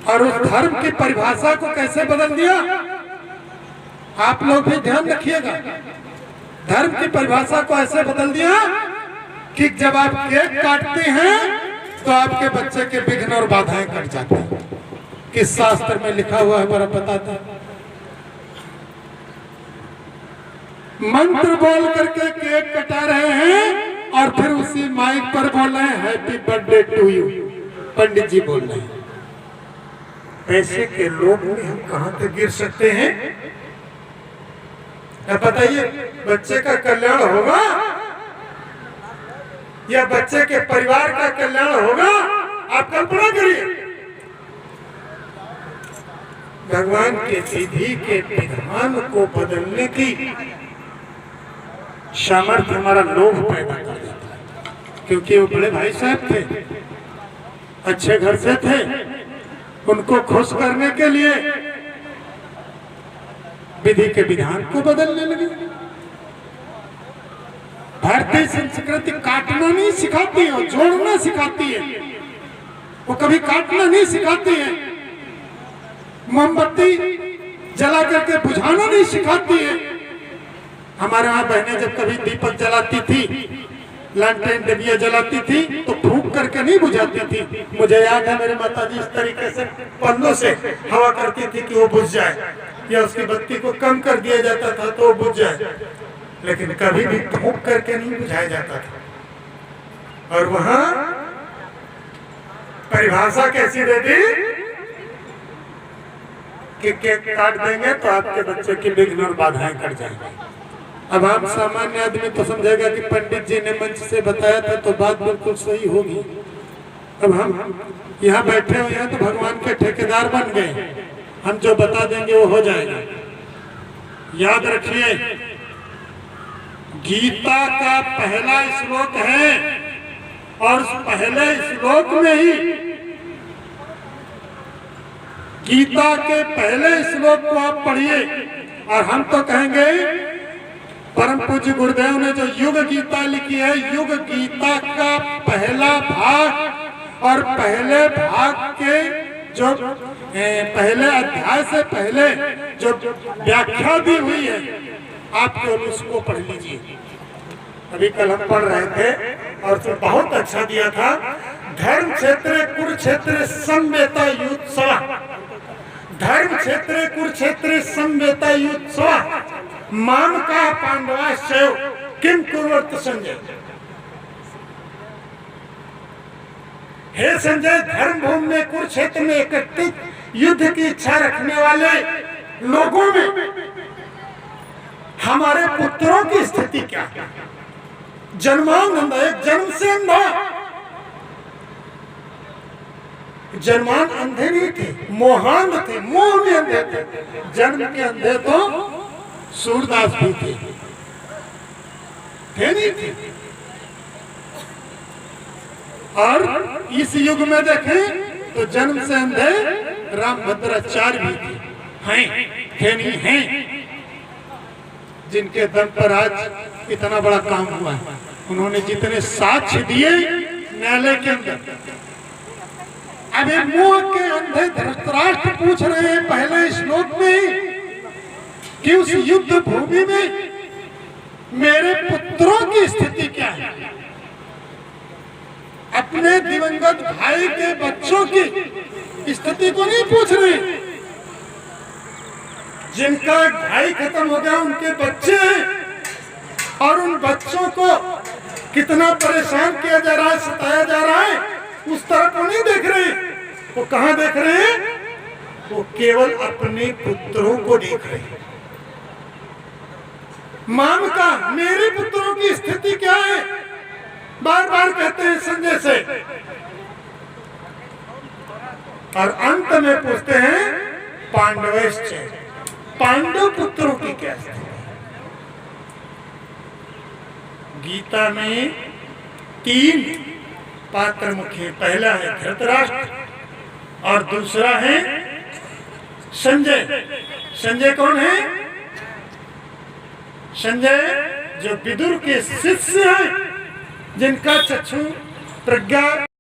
और उस धर्म की परिभाषा को कैसे बदल दिया। आप लोग भी ध्यान रखिएगा, धर्म की परिभाषा को ऐसे बदल दिया कि जब आप केक काटते हैं तो आपके बच्चे के विघ्न और बाधाएं कट जाती हैं। किस शास्त्र में लिखा हुआ है बड़ा बताता। मंत्र बोल करके केक कटा रहे हैं और फिर उसी माइक पर बोल रहे हैं हैप्पी बर्थडे टू यू। पंडित जी बोल रहे हैं। ऐसे के लोग में हम कहां तक गिर सकते हैं। क्या बताइए, बच्चे का कल्याण होगा या बच्चे के परिवार का कल्याण होगा? आप कल्पना करिए। भगवान के विधि के विधान को बदलने की सामर्थ्य हमारा लोभ पैदा कर देता है। क्योंकि वो बड़े भाई साहब थे, अच्छे घर से थे, उनको खुश करने के लिए विधि के विधान को बदलने लगे। भारतीय संस्कृति काटना नहीं सिखाती है, जोड़ना सिखाती है। वो कभी काटना नहीं सिखाती है। मोमबत्ती जला करके बुझाना नहीं सिखाती है। हमारे यहाँ बहनें जब कभी दीपक जलाती थी, लैंटर्न डिबिया जलाती थी, तो फूंक करके नहीं बुझाती थी। मुझे याद है मेरे माताजी इस तरीके से पल्लों से हवा करती थी कि वो बुझ जाए, या उसकी बत्ती को कम कर दिया जाता था तो वो बुझ जाए, लेकिन कभी भी फूंक करके नहीं बुझाया जाता था। और वहां परिभाषा कैसी दे दी कि केक काट देंगे तो आपके बच्चे की विघ्न और बाधाएं कट जाएंगी। अब आप सामान्य आदमी तो समझेगा कि पंडित जी ने मंच से बताया था तो बात बिल्कुल सही होगी। अब हम यहाँ बैठे हुए हैं तो भगवान के ठेकेदार बन गए, हम जो बता देंगे वो हो जाएगा। याद रखिए, गीता का पहला श्लोक है और उस पहले श्लोक में ही, गीता के पहले श्लोक को आप पढ़िए और हम तो कहेंगे परम पूज्य गुरुदेव ने जो युग गीता लिखी है, युग गीता का पहला भाग और पहले भाग के जो पहले अध्याय से पहले जो व्याख्या दी हुई है, आप केवल उसको पढ़ लीजिए। अभी कल हम पढ़ रहे थे और तो बहुत अच्छा दिया था। धर्म क्षेत्र कुरुक्षेत्र संवेता युत्सव, धर्म क्षेत्र कुरुक्षेत्र संवेता युत्सव, माम का पांडवाश्चैव किम कुर्वत संजय। हे संजय, धर्म भूमि में कुरुक्षेत्र में एकत्रित युद्ध की इच्छा रखने वाले लोगों में हमारे पुत्रों की स्थिति क्या है? जन्मान एक जन्म से अंधा, जन्मान अंधे नहीं थे, मोहांध थे, मोह में अंधे थे। जन्म के अंधे तो सूरदास भी थे नहीं थे। और इस युग में देखें तो जन्म से अंधे रामभद्राचार्य भी थे नहीं हैं, जिनके दम पर आज इतना बड़ा काम हुआ है। उन्होंने जितने साक्ष्य दिए न्यायालय के अंदर। अभी मोह के अंधे धृतराष्ट्र पूछ रहे हैं पहले श्लोक में कि उस युद्ध भूमि में मेरे पुत्रों की स्थिति क्या है। अपने दिवंगत भाई के बच्चों की स्थिति को नहीं पूछ रहे। जिनका भाई खत्म हो गया उनके बच्चे हैं और उन बच्चों को कितना परेशान किया जा रहा है, सताया जा रहा है, उस तरफ वो नहीं देख रहे। वो कहां देख रहे हैं? वो केवल अपने पुत्रों को देख रहे हैं। माम का मेरे पुत्रों की स्थिति क्या है, बार बार कहते हैं संजय से। और अंत में पूछते हैं पांडवश्च, पांडव पुत्रों की क्या स्थिति। गीता में 3 पात्र मुख्य, पहला है धृतराष्ट्र और दूसरा है संजय। संजय कौन है? संजय जो विदुर के शिष्य हैं, जिनका चक्षु प्रज्ञा